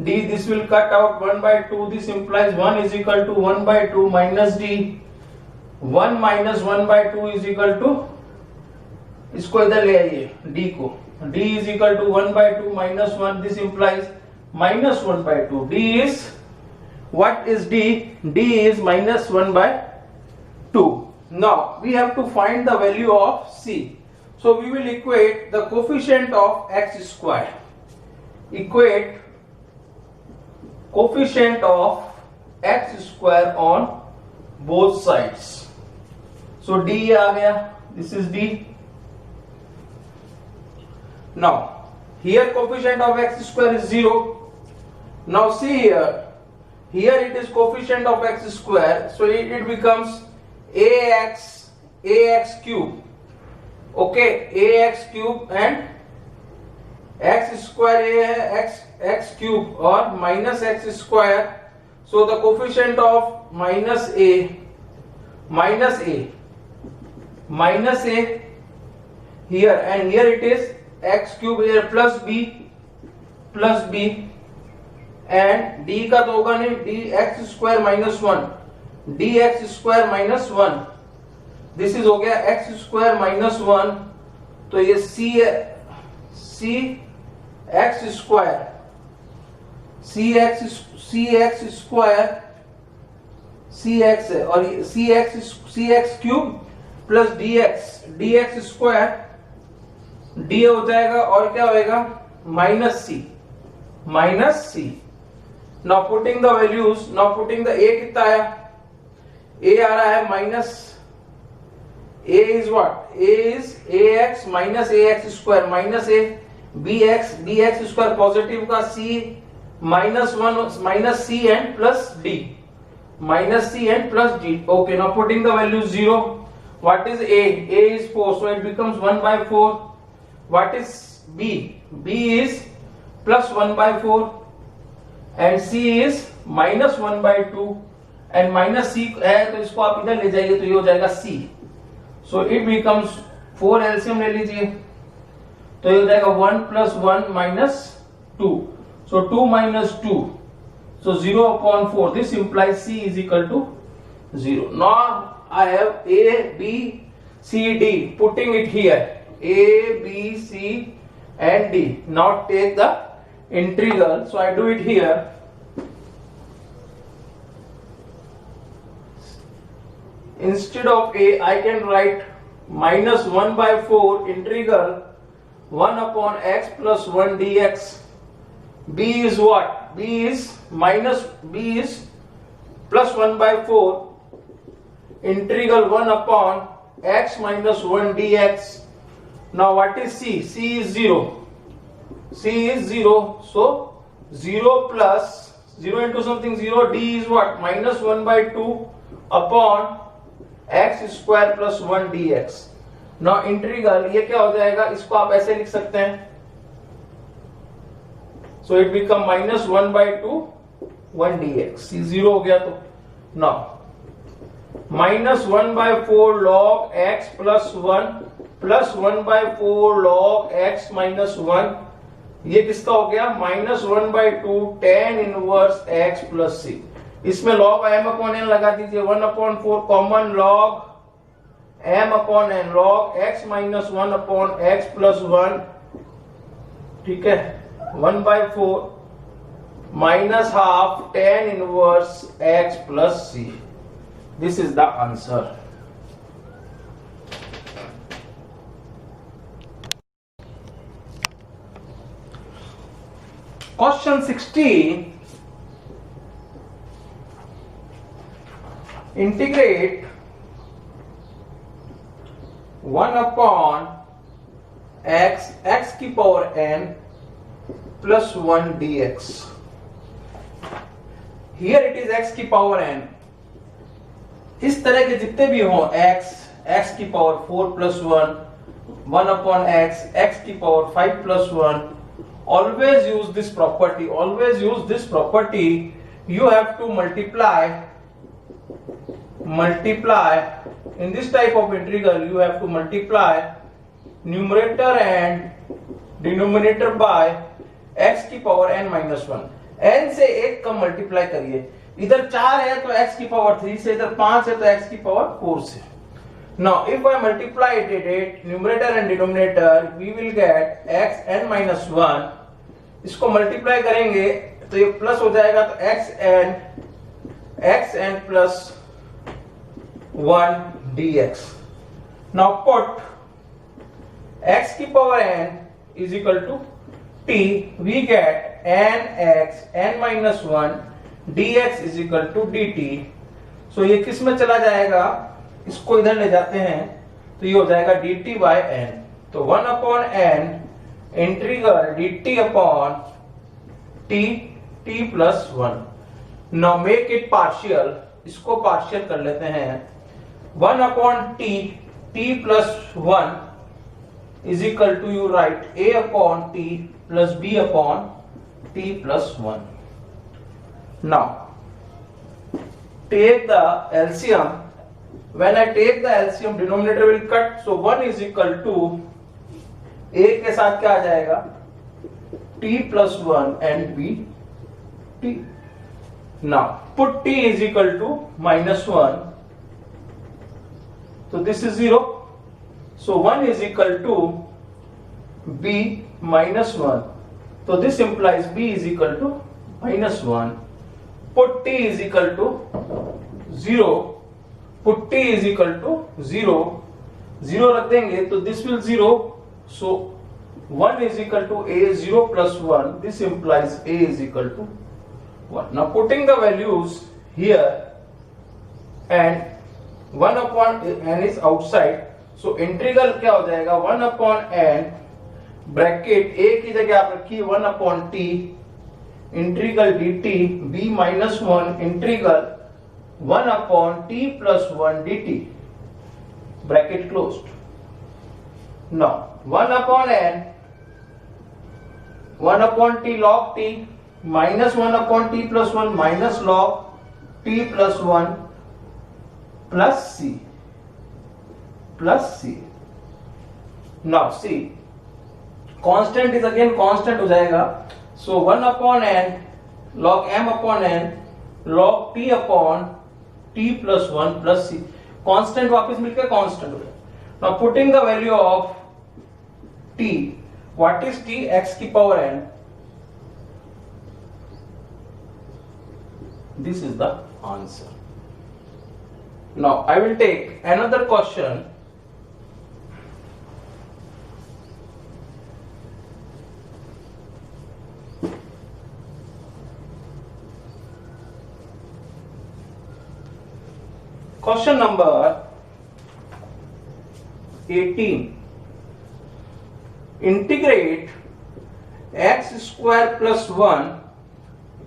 Speaker 1: d. This will cut out 1 by 2. This implies 1 is equal to 1 by 2 minus d. 1 minus 1 by 2 is equal to, इसको इधर ले आइए d को. d is equal to 1 by 2 minus 1. This implies minus 1 by 2. d is, what is d? d is minus 1 by 2. Now we have to find the value of c. So we will equate the coefficient of x square. Equate coefficient of x square on both sides. So d आ गया. This is d. Now here coefficient of x square is 0. Now see here. Here it is coefficient of x square. So it becomes ax cube, okay, ax cube and x square ये है x cube और minus x square, so the coefficient of minus a here, and here it is x cube here plus b and d का तो होगा नहीं, dx square minus 1, dx square minus 1, this is हो गया x square minus 1, तो ये c x square cx है और cx cube plus dx square, d हो जाएगा और क्या होएगा minus c. Now putting the values, now putting the a कितना आया, a आ रहा है माइनस, a is what, a is ax minus ax square minus a bx square positive का c minus 1 minus c and plus d, minus c and plus d. Okay, now putting the value 0. What is a is 4, so it becomes 1 by 4. What is b is plus 1 by 4 and c is minus 1 by 2 and minus c है तो इसको आप इधर ले जाइए तो ये हो जाएगा c, so it becomes 4 LCM ले लीजिए तो ये हो जाएगा 1 plus 1 minus 2, so 2 minus 2, so 0 upon 4, this implies c is equal to 0. Now I have a b c d, putting it here a b c and d. Now take the integral, so I do it here. Instead of a I can write minus 1 by 4 integral 1 upon x plus 1 dx. b is what, b is plus 1 by 4 integral 1 upon x minus 1 dx. Now what is c? c is 0, so 0 plus 0 into something 0, d is what, minus 1 by 2 upon x square plus 1 dx. Now integral ये क्या हो जाएगा, इसको आप ऐसे लिख सकते हैं, so it become minus 1 by 2 1 dx, c 0 हो गया तो. Now minus 1 by 4 log x plus 1 plus 1 by 4 log x minus 1, ये किसका हो गया minus 1 by 2 tan inverse x plus c. इसमें log m upon n लगा दीजिए, 1 upon 4 common log m upon n log x minus 1 upon x plus 1, ठीक है, 1 by 4 minus half tan inverse x plus c. This is the answer. Question 16. Integrate 1 upon x की power n plus 1 dx. Here it is x की power n. इस तरह के जितने भी हो x की पावर 4 plus 1 upon x की power 5 plus 1, always use this property, you have to multiply in this type of integral, you have to multiply numerator and denominator by x की power n minus 1. n से 1 का multiply करिए, इधर 4 है तो x की power 3 से, इधर 5 है तो x की पावर 4 से. Now if I multiply it numerator and denominator, we will get x n minus 1. इसको मल्टीप्लाई करेंगे तो ये प्लस हो जाएगा तो x n plus 1 dx. Now put x की power n is equal to t, we get n x n minus 1 dx is equal to dt. so ये किस में चला जाएगा, इसको इधर ले जाते हैं तो ये हो जाएगा dt by n. तो 1 upon n integral dt upon t plus 1. now make it partial, इसको पार्शियल कर लेते हैं. 1 upon t, t plus 1 is equal to, you write a upon t plus b upon t plus 1. Now take the LCM. When I take the LCM, denominator will cut, so 1 is equal to a के साथ क्या आ जाएगा, t plus 1 and b t. Now put t is equal to -1, so this is 0, so 1 is equal to b -1, so this implies b is equal to -1. Put t is equal to 0, put t is equal to 0, 0 रख देंगे तो this will 0, so 1 is equal to a, 0 plus 1, this implies a is equal to 1. Now putting the values here, and 1 upon n is outside, so integral क्या हो जाएगा, 1 upon n bracket a की जगह आप रखिए 1 upon t integral dt b -1 integral 1 upon t plus 1 dt, bracket closed. Now 1 upon n, 1 upon t log t minus 1 upon t plus 1 minus log t plus 1 plus c. Now see, constant is again constant हो जाएगा, so 1 upon n log m upon n log t upon t plus 1 plus c. Constant वापस मिलकर constant हो जाए. Now putting the value of t, what is t, x की power n, this is the answer. Now I will take another question. Question number 18. Integrate x square plus 1,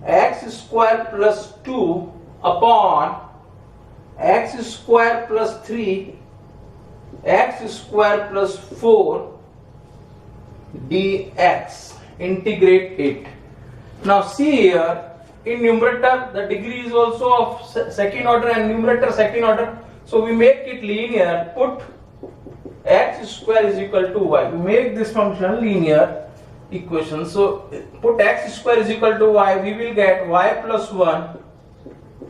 Speaker 1: x square plus 2 upon x square plus 3, x square plus 4 dx. Integrate it. Now see here, in numerator the degree is also of second order and numerator second order, so we make it linear. Put x square is equal to y, we make this function linear equation. So put x square is equal to y, we will get y plus 1,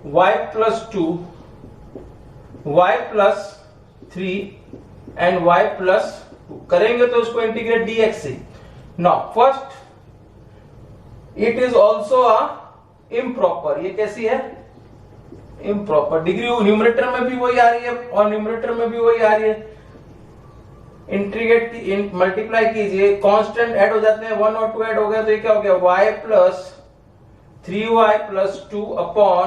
Speaker 1: y plus 2, y plus 3 and y plus 2. करेंगे तो इसको integrate dx से. Now first, it is also a improper. ये कैसी है, improper. Degree numerator में भी वही आ रही है और न्यूमरेटर में भी वही आ रही है. इंटीग्रेट मल्टीप्लाई कीजिए, कांस्टेंट ऐड हो जाते हैं, 1 और 2 ऐड हो गए तो ये क्या हो गया, y plus 3y plus 2 upon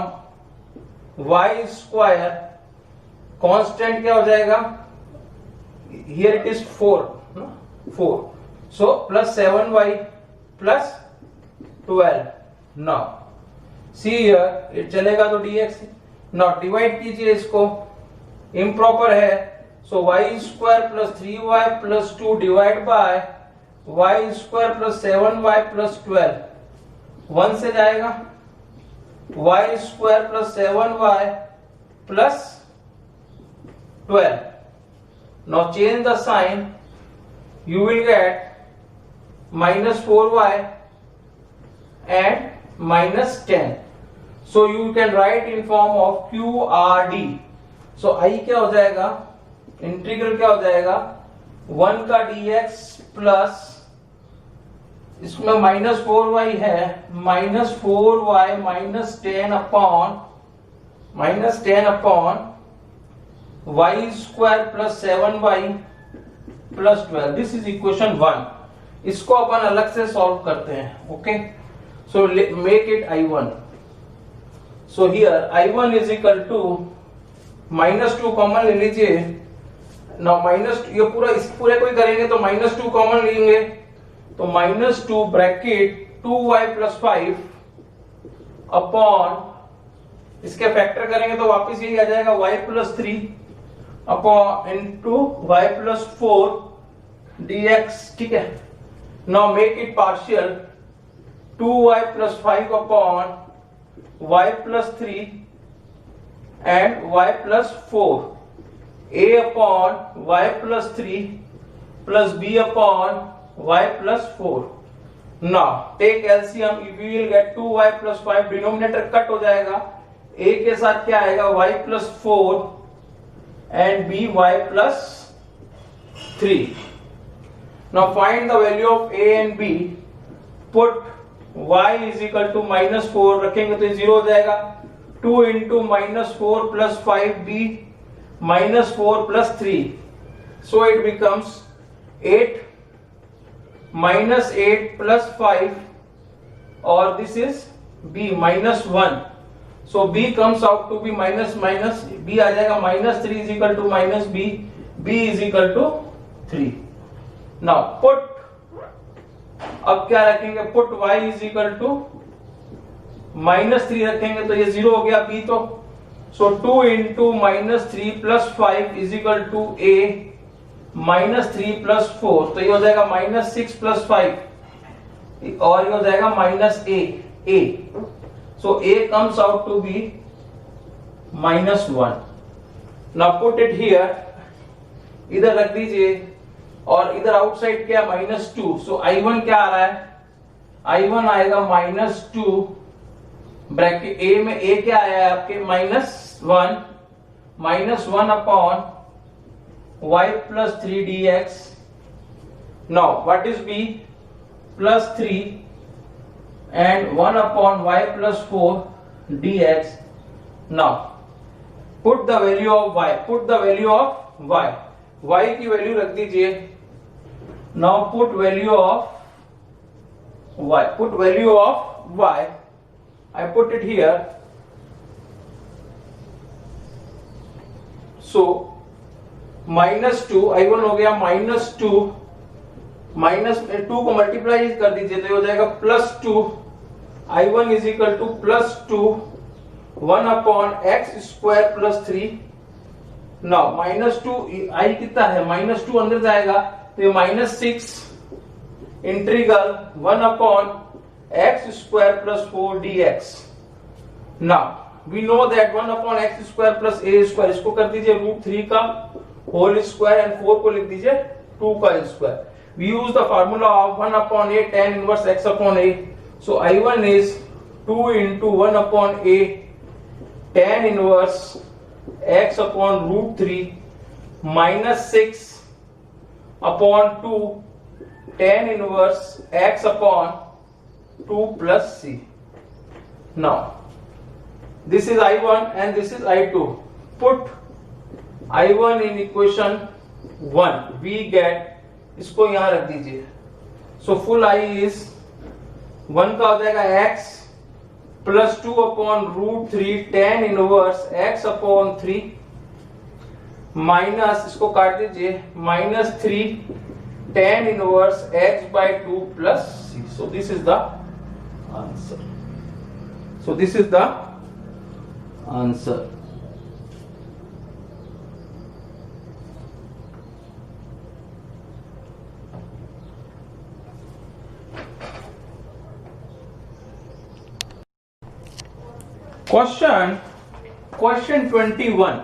Speaker 1: y square. Constant क्या हो जाएगा, here it is 4, so plus 7y plus 12. Now see here, ये चलेगा तो dx. नाउ डिवाइड कीजिए इसको, इम्प्रॉपर है, so y square plus 3y plus 2 divide by y square plus 7y plus 12, 1 से जाएगा, y square plus 7y plus 12. Now change the sign, you will get minus 4y and minus 10. So you can write in form of QRD. So I क्या हो जाएगा, integral क्या हो जाएगा, 1 का dx plus इसमें माइनस 4y है, minus 4y minus 10 upon y square plus 7y plus 12. This is equation 1. इसको अपन अलग से सॉल्व करते हैं. Okay, so make it I1. So here I1 is equal to -2 common ले लीजिए. नाउ माइनस, ये पूरा इस पूरे को ही करेंगे तो -2 कॉमन लेंगे, तो -2 ब्रैकेट 2y प्लस 5 अपॉन, इसके फैक्टर करेंगे तो वापस यही आ जाएगा y plus 3 upon into y plus 4 dx, ठीक है। Now make it partial, 2y plus 5 upon y plus 3 and y plus 4, a upon y plus 3 plus b upon y plus 4। Now take LCM, we will get 2y plus 5, denominator cut हो जाएगा, a के साथ क्या आएगा y plus 4 and b y plus 3. Now find the value of a and b. Put y is equal to minus 4 रखेंगे तो 0 हो जाएगा, 2 into minus 4 plus 5b minus 4 plus 3, so it becomes 8 minus 8 plus 5, or this is b minus 1. So b comes out to be minus b आ जाएगा, minus 3 is equal to minus b is equal to 3. Now put, अब क्या रखेंगे, put y is equal to minus 3 रखेंगे तो ये 0 हो गया b तो, so 2 into minus 3 plus 5 is equal to a minus 3 plus 4, तो ये हो जाएगा minus 6 plus 5 और ये हो जाएगा minus a. So a comes out to be minus 1. Now put it here, इधर रख दीजिए, और इधर आउटसाइड क्या minus 2, so I1 क्या आ रहा है, I1 आएगा minus 2, ब्रैकेट a में a क्या आया है आपके minus 1 upon y plus 3 dx. Now what is b, plus 3 and 1 upon y plus 4 dx. Now put the value of y, y की वैल्यू रख दीजिए. Now put value of y, I put it here. So minus 2, I1 हो गया minus 2, minus 2 को multiply कर दीजिए तो ये हो जाएगा plus 2, I1 is equal to plus 2 1 upon x square plus 3. Now minus 2 I कितना है, माइनस 2 अंदर जाएगा तो ये minus 6 integral 1 upon x square plus 4 dx. Now we know that 1 upon x square plus a square, इसको कर दीजिए root 3 का होल स्क्वायर एंड 4 को लिख दीजिए 2 का square. We use the formula of 1 upon a tan inverse x upon a. So I1 is 2 into 1 upon a tan inverse x upon root 3 minus 6 upon 2 tan inverse x upon 2 plus c. Now this is I1 and this is I2. Put I1 in equation 1. We get, इसको यहां रख दीजिए. So full I is 1 का हो जाएगा x plus 2 upon root 3 tan inverse x upon 3 minus, इसको काट दीजिए, minus 3 tan inverse x by 2 plus c. So this is the answer. Question 21.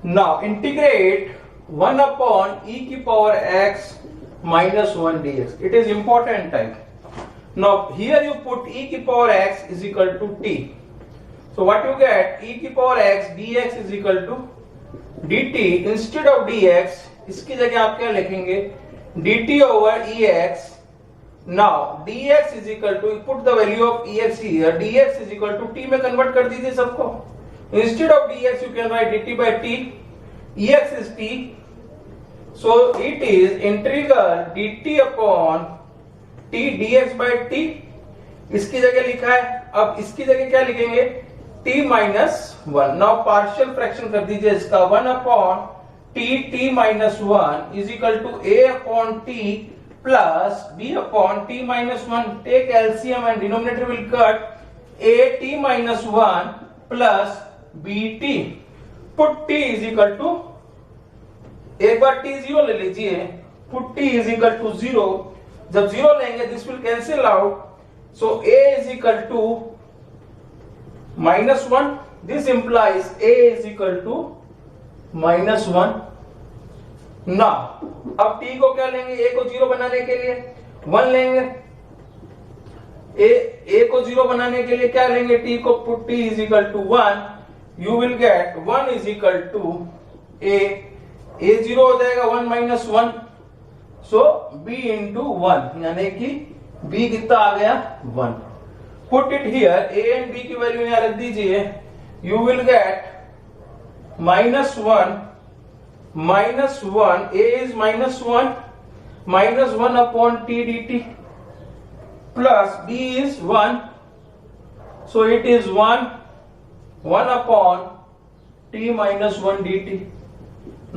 Speaker 1: Now integrate 1 upon e की power x minus 1 dx. It is important type. Now here you put e की power x is equal to t. So what you get, e की power x dx is equal to dt. Instead of dx, इसकी जगह आप क्या लिखेंगे, dt over ex. Now dx is equal to, put the value of ex here, dx is equal to t में convert कर दीजिए सबको. Instead of dx you can write dt by t, ex is t, so it is integral dt upon t dx by t. इसकी जगह लिखा है, अब इसकी जगह क्या लिखेंगे, t minus 1. Now partial fraction कर दीजिए इसका, 1 upon t minus 1 is equal to a upon t plus b upon t minus 1. Take LCM and denominator will cut, a t minus 1 plus b t. Put t is equal to, एक बार t 0 ले लीजिए, put t is equal to 0, जब 0 लेंगे this will cancel out, so a is equal to -1, this implies a is equal to -1। ना अब t को क्या लेंगे, a को 0 बनाने के लिए 1 लेंगे, a को 0 बनाने के लिए क्या लेंगे, t को, put t is equal to 1, you will get 1 is equal to a 0 हो जाएगा 1 माइनस 1, सो b इंटू 1, यानी कि b कितना आ गया 1। Put it here, a and b की वैल्यू यहां रख दीजिए, you will get -1 -1, a is -1 upon t dt plus b is 1, so it is 1 upon t minus 1 dt.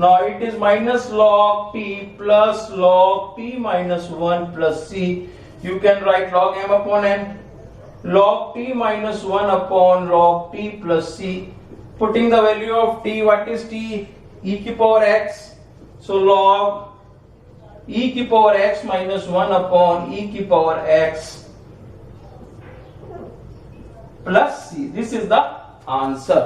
Speaker 1: Now it is minus log t plus log t minus 1 plus c. You can write log m upon n, log t minus 1 upon log t plus c. Putting the value of t, what is t? E की power x, so log e की power x minus 1 upon e की power x plus c. This is the answer.